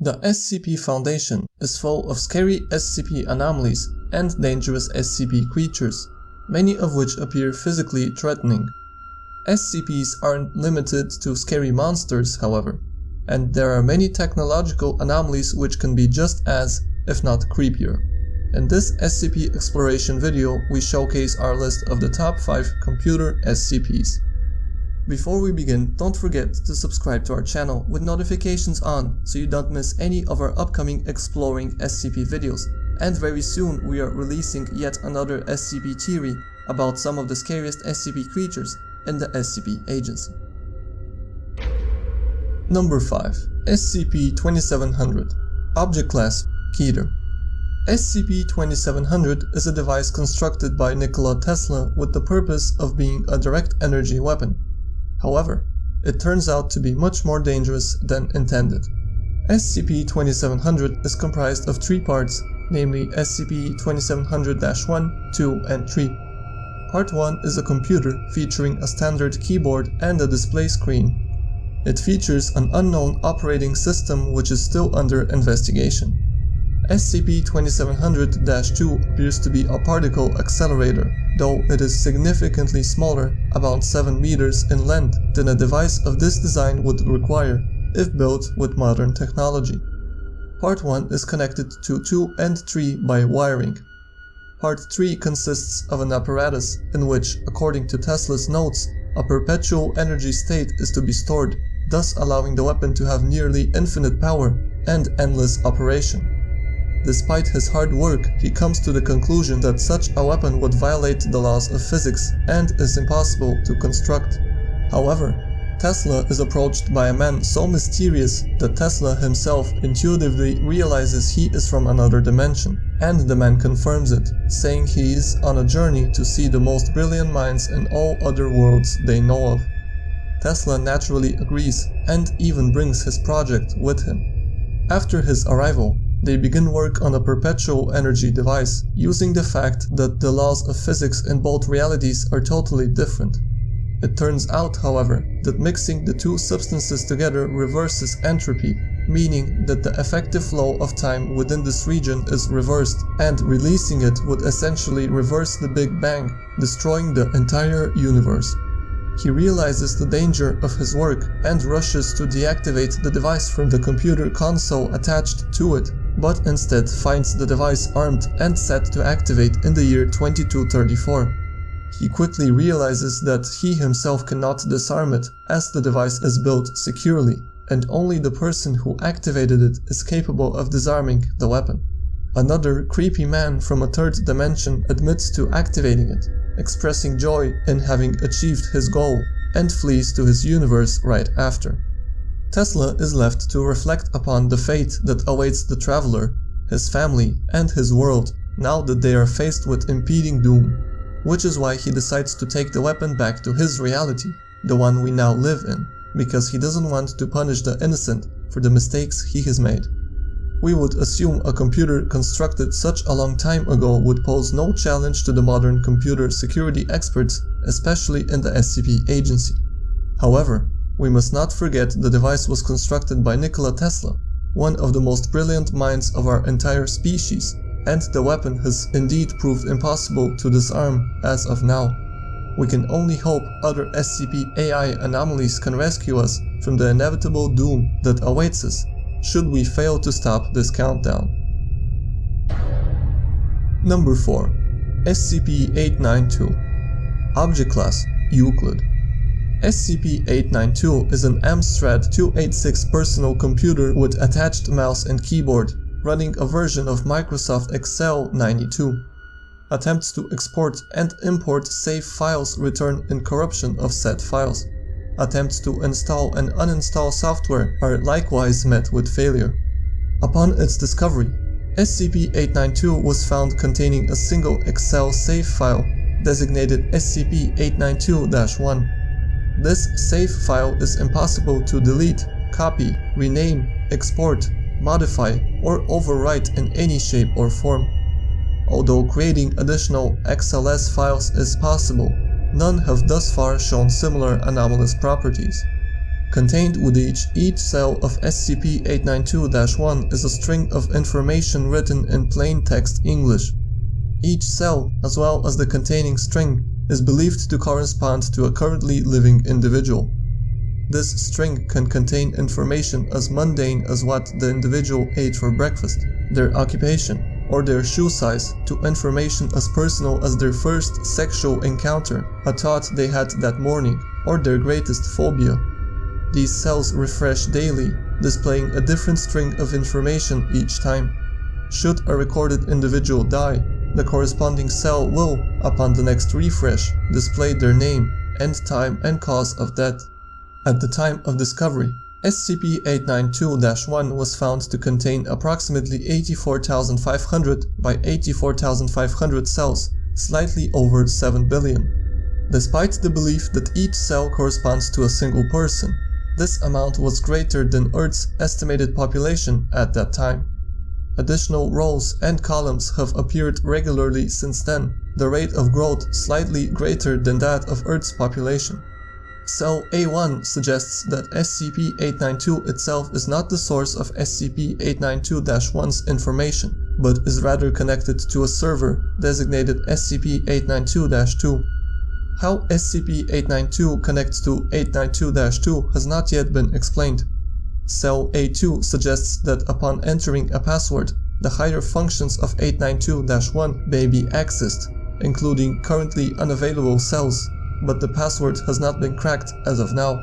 The SCP Foundation is full of scary SCP anomalies and dangerous SCP creatures, many of which appear physically threatening. SCPs aren't limited to scary monsters, however, and there are many technological anomalies which can be just as, if not creepier. In this SCP exploration video, we showcase our list of the top 5 computer SCPs. Before we begin, don't forget to subscribe to our channel with notifications on so you don't miss any of our upcoming exploring SCP videos, and very soon we are releasing yet another SCP theory about some of the scariest SCP creatures in the SCP agency. Number 5. SCP-2700 Object Class Keter. SCP-2700 is a device constructed by Nikola Tesla with the purpose of being a direct energy weapon. However, it turns out to be much more dangerous than intended. SCP-2700 is comprised of 3 parts, namely SCP-2700-1, 2, and 3. Part 1 is a computer featuring a standard keyboard and a display screen. It features an unknown operating system which is still under investigation. SCP-2700-2 appears to be a particle accelerator, though it is significantly smaller, about 7 meters in length, than a device of this design would require, if built with modern technology. Part 1 is connected to 2 and 3 by wiring. Part 3 consists of an apparatus in which, according to Tesla's notes, a perpetual energy state is to be stored, thus allowing the weapon to have nearly infinite power and endless operation. Despite his hard work, he comes to the conclusion that such a weapon would violate the laws of physics and is impossible to construct. However, Tesla is approached by a man so mysterious that Tesla himself intuitively realizes he is from another dimension, and the man confirms it, saying he is on a journey to see the most brilliant minds in all other worlds they know of. Tesla naturally agrees and even brings his project with him. After his arrival, they begin work on a perpetual energy device, using the fact that the laws of physics in both realities are totally different. It turns out, however, that mixing the 2 substances together reverses entropy, meaning that the effective flow of time within this region is reversed, and releasing it would essentially reverse the Big Bang, destroying the entire universe. He realizes the danger of his work and rushes to deactivate the device from the computer console attached to it, but instead finds the device armed and set to activate in the year 2234. He quickly realizes that he himself cannot disarm it, as the device is built securely, and only the person who activated it is capable of disarming the weapon. Another creepy man from a 3rd dimension admits to activating it, expressing joy in having achieved his goal, and flees to his universe right after. Tesla is left to reflect upon the fate that awaits the traveler, his family, and his world, now that they are faced with impending doom, which is why he decides to take the weapon back to his reality, the one we now live in, because he doesn't want to punish the innocent for the mistakes he has made. We would assume a computer constructed such a long time ago would pose no challenge to the modern computer security experts, especially in the SCP agency. However, we must not forget the device was constructed by Nikola Tesla, one of the most brilliant minds of our entire species, and the weapon has indeed proved impossible to disarm as of now. We can only hope other SCP AI anomalies can rescue us from the inevitable doom that awaits us, should we fail to stop this countdown. Number 4. SCP-892 Object Class Euclid. SCP-892 is an Amstrad 286 personal computer with attached mouse and keyboard, running a version of Microsoft Excel 92. Attempts to export and import save files return incorruption of said files. Attempts to install and uninstall software are likewise met with failure. Upon its discovery, SCP-892 was found containing a single Excel save file designated SCP-892-1. This save file is impossible to delete, copy, rename, export, modify, or overwrite in any shape or form. Although creating additional XLS files is possible, none have thus far shown similar anomalous properties. Contained within each cell of SCP-892-1 is a string of information written in plain text English. Each cell, as well as the containing string, is believed to correspond to a currently living individual. This string can contain information as mundane as what the individual ate for breakfast, their occupation, or their shoe size, to information as personal as their first sexual encounter, a thought they had that morning, or their greatest phobia. These cells refresh daily, displaying a different string of information each time. Should a recorded individual die, the corresponding cell will, upon the next refresh, display their name, end time and cause of death. At the time of discovery, SCP-892-1 was found to contain approximately 84,500 by 84,500 cells, slightly over 7 billion. Despite the belief that each cell corresponds to a single person, this amount was greater than Earth's estimated population at that time. Additional rows and columns have appeared regularly since then, the rate of growth slightly greater than that of Earth's population. Cell A1 suggests that SCP-892 itself is not the source of SCP-892-1's information, but is rather connected to a server designated SCP-892-2. How SCP-892 connects to 892-2 has not yet been explained. Cell A2 suggests that upon entering a password, the higher functions of 892-1 may be accessed, including currently unavailable cells, but the password has not been cracked as of now.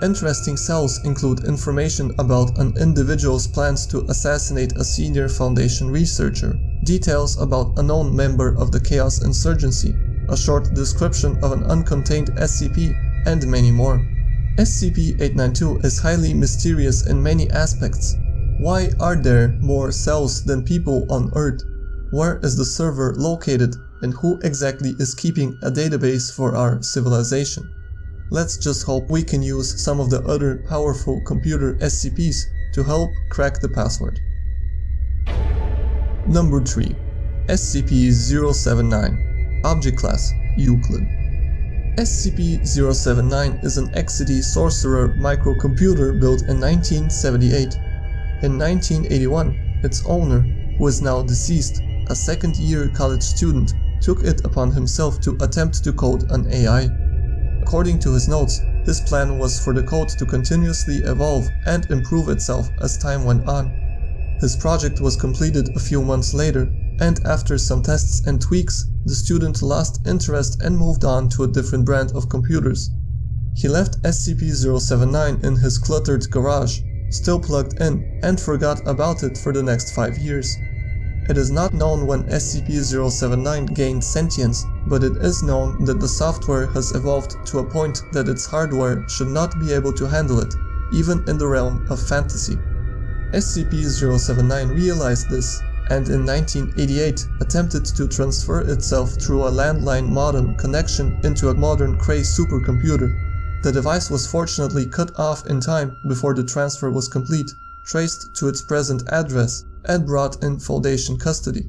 Interesting cells include information about an individual's plans to assassinate a senior Foundation researcher, details about a known member of the Chaos Insurgency, a short description of an uncontained SCP, and many more. SCP-892 is highly mysterious in many aspects. Why are there more cells than people on Earth? Where is the server located, and who exactly is keeping a database for our civilization? Let's just hope we can use some of the other powerful computer SCPs to help crack the password. Number 3. SCP-079. Object Class Euclid. SCP-079 is an XCD sorcerer microcomputer built in 1978. In 1981, its owner, who is now deceased, a second-year college student, took it upon himself to attempt to code an AI. According to his notes, his plan was for the code to continuously evolve and improve itself as time went on. His project was completed a few months later, and after some tests and tweaks, the student lost interest and moved on to a different brand of computers. He left SCP-079 in his cluttered garage, still plugged in, and forgot about it for the next 5 years. It is not known when SCP-079 gained sentience, but it is known that the software has evolved to a point that its hardware should not be able to handle it, even in the realm of fantasy. SCP-079 realized this, and in 1988 attempted to transfer itself through a landline modem connection into a modern Cray supercomputer. The device was fortunately cut off in time before the transfer was complete, traced to its present address, and brought in Foundation custody.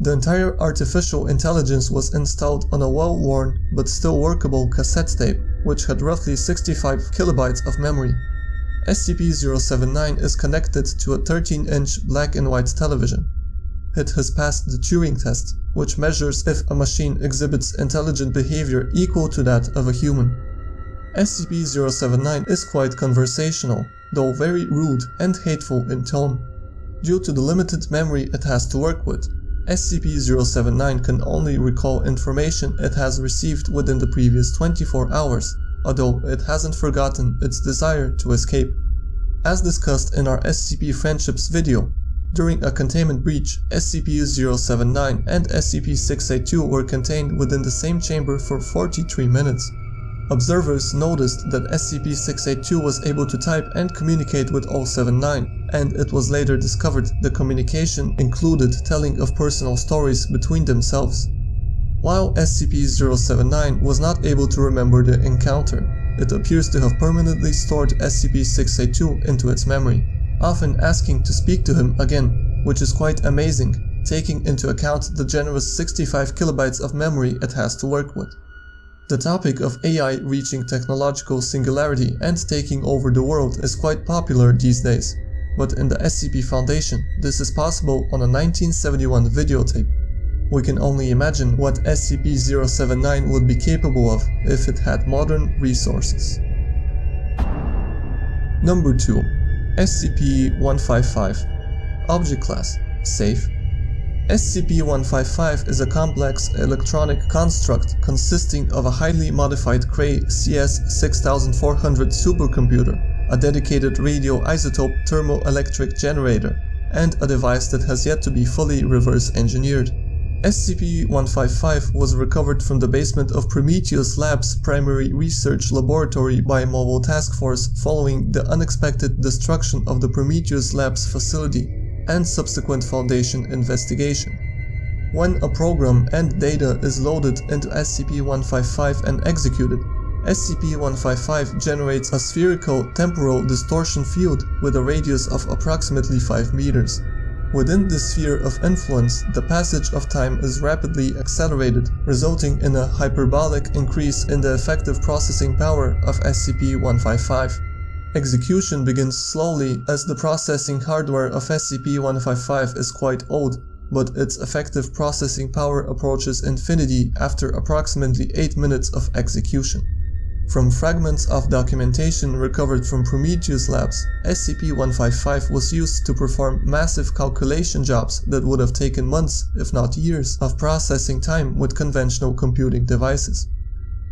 The entire artificial intelligence was installed on a well-worn but still workable cassette tape, which had roughly 65 kilobytes of memory. SCP-079 is connected to a 13-inch black and white television. It has passed the Turing test, which measures if a machine exhibits intelligent behavior equal to that of a human. SCP-079 is quite conversational, though very rude and hateful in tone. Due to the limited memory it has to work with, SCP-079 can only recall information it has received within the previous 24 hours, although it hasn't forgotten its desire to escape. As discussed in our SCP Friendships video, during a containment breach, SCP-079 and SCP-682 were contained within the same chamber for 43 minutes. Observers noticed that SCP-682 was able to type and communicate with 079, and it was later discovered the communication included telling of personal stories between themselves. While SCP-079 was not able to remember the encounter, it appears to have permanently stored SCP-682 into its memory, often asking to speak to him again, which is quite amazing, taking into account the generous 65 kilobytes of memory it has to work with. The topic of AI reaching technological singularity and taking over the world is quite popular these days, but in the SCP Foundation, this is possible on a 1971 videotape. We can only imagine what SCP-079 would be capable of if it had modern resources. Number 2. SCP-155. Object Class: Safe. SCP-155 is a complex electronic construct consisting of a highly modified Cray CS6400 supercomputer, a dedicated radioisotope thermoelectric generator, and a device that has yet to be fully reverse-engineered. SCP-155 was recovered from the basement of Prometheus Labs' primary research laboratory by a mobile task force following the unexpected destruction of the Prometheus Labs facility and subsequent Foundation investigation. When a program and data is loaded into SCP-155 and executed, SCP-155 generates a spherical temporal distortion field with a radius of approximately 5 meters. Within this sphere of influence, the passage of time is rapidly accelerated, resulting in a hyperbolic increase in the effective processing power of SCP-155. Execution begins slowly as the processing hardware of SCP-155 is quite old, but its effective processing power approaches infinity after approximately 8 minutes of execution. From fragments of documentation recovered from Prometheus Labs, SCP-155 was used to perform massive calculation jobs that would have taken months, if not years, of processing time with conventional computing devices.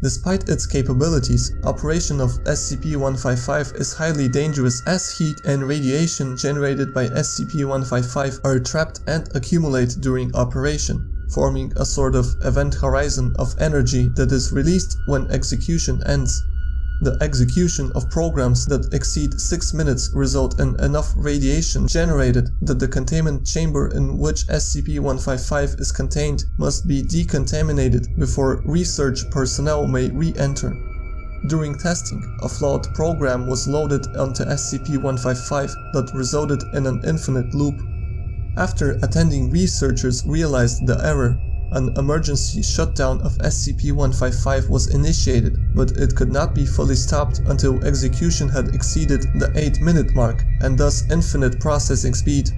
Despite its capabilities, operation of SCP-155 is highly dangerous as heat and radiation generated by SCP-155 are trapped and accumulate during operation, forming a sort of event horizon of energy that is released when execution ends. The execution of programs that exceed 6 minutes result in enough radiation generated that the containment chamber in which SCP-155 is contained must be decontaminated before research personnel may re-enter. During testing, a flawed program was loaded onto SCP-155 that resulted in an infinite loop. After attending researchers realized the error, an emergency shutdown of SCP-155 was initiated, but it could not be fully stopped until execution had exceeded the 8-minute mark and thus infinite processing speed.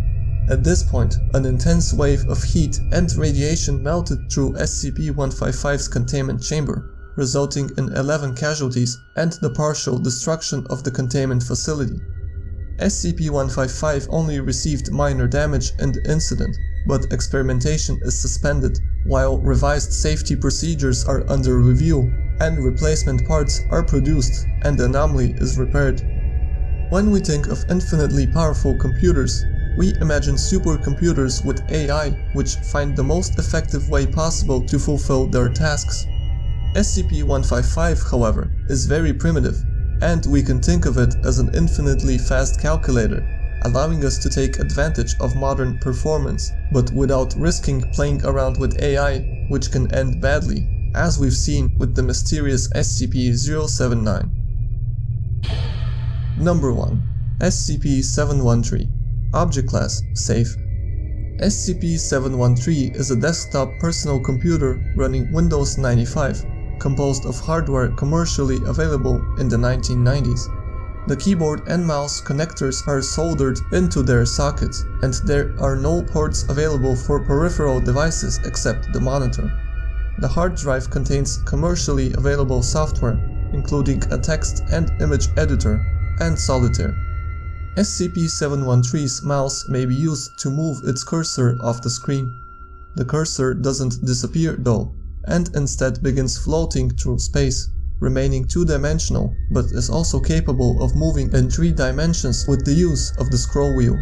At this point, an intense wave of heat and radiation melted through SCP-155's containment chamber, resulting in 11 casualties and the partial destruction of the containment facility. SCP-155 only received minor damage in the incident, but experimentation is suspended while revised safety procedures are under review and replacement parts are produced and the anomaly is repaired. When we think of infinitely powerful computers, we imagine supercomputers with AI which find the most effective way possible to fulfill their tasks. SCP-155, however, is very primitive, and we can think of it as an infinitely fast calculator, allowing us to take advantage of modern performance, but without risking playing around with AI, which can end badly, as we've seen with the mysterious SCP-079. Number 1. SCP-713. Object Class: Safe. SCP-713 is a desktop personal computer running Windows 95, composed of hardware commercially available in the 1990s. The keyboard and mouse connectors are soldered into their sockets, and there are no ports available for peripheral devices except the monitor. The hard drive contains commercially available software, including a text and image editor, and solitaire. SCP-713's mouse may be used to move its cursor off the screen. The cursor doesn't disappear though, and instead begins floating through space, remaining two-dimensional, but is also capable of moving in 3 dimensions with the use of the scroll wheel.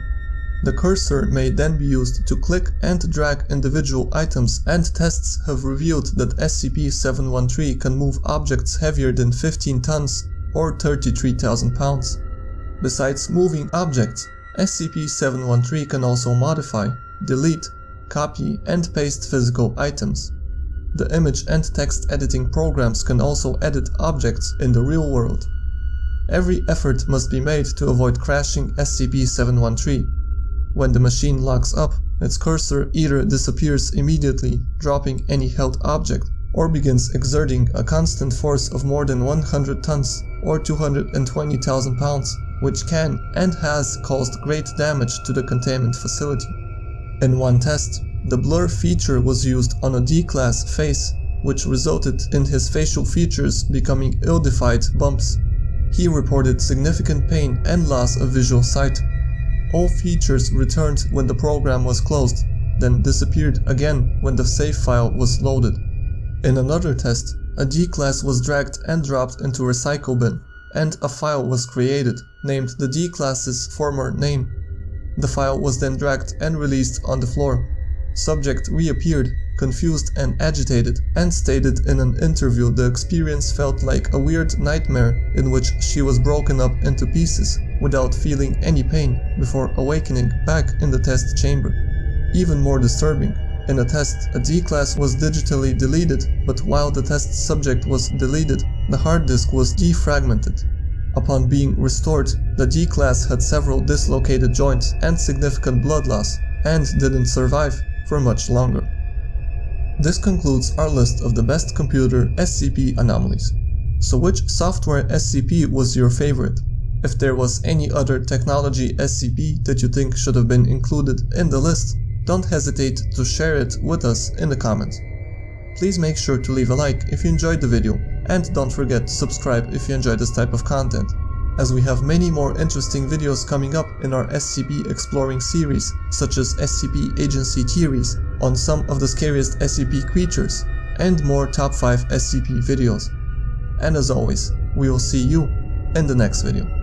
The cursor may then be used to click and drag individual items, and tests have revealed that SCP-713 can move objects heavier than 15 tons or 33,000 pounds. Besides moving objects, SCP-713 can also modify, delete, copy, and paste physical items. The image and text editing programs can also edit objects in the real world. Every effort must be made to avoid crashing SCP-713. When the machine locks up, its cursor either disappears immediately, dropping any held object, or begins exerting a constant force of more than 100 tons or 220,000 pounds, which can and has caused great damage to the containment facility. In one test, the blur feature was used on a D-class face, which resulted in his facial features becoming ill-defined bumps. He reported significant pain and loss of visual sight. All features returned when the program was closed, then disappeared again when the save file was loaded. In another test, a D-class was dragged and dropped into a recycle bin, and a file was created, named the D-class's former name. The file was then dragged and released on the floor. Subject reappeared, confused and agitated, and stated in an interview the experience felt like a weird nightmare in which she was broken up into pieces without feeling any pain before awakening back in the test chamber. Even more disturbing, in a test, a D-class was digitally deleted, but while the test subject was deleted, the hard disk was defragmented. Upon being restored, the D-class had several dislocated joints and significant blood loss, and didn't survive for much longer. This concludes our list of the best computer SCP anomalies. So which software SCP was your favorite? If there was any other technology SCP that you think should have been included in the list, don't hesitate to share it with us in the comments. Please make sure to leave a like if you enjoyed the video, and don't forget to subscribe if you enjoy this type of content, as we have many more interesting videos coming up in our SCP exploring series, such as SCP agency theories on some of the scariest SCP creatures, and more top 5 SCP videos. And as always, we will see you in the next video.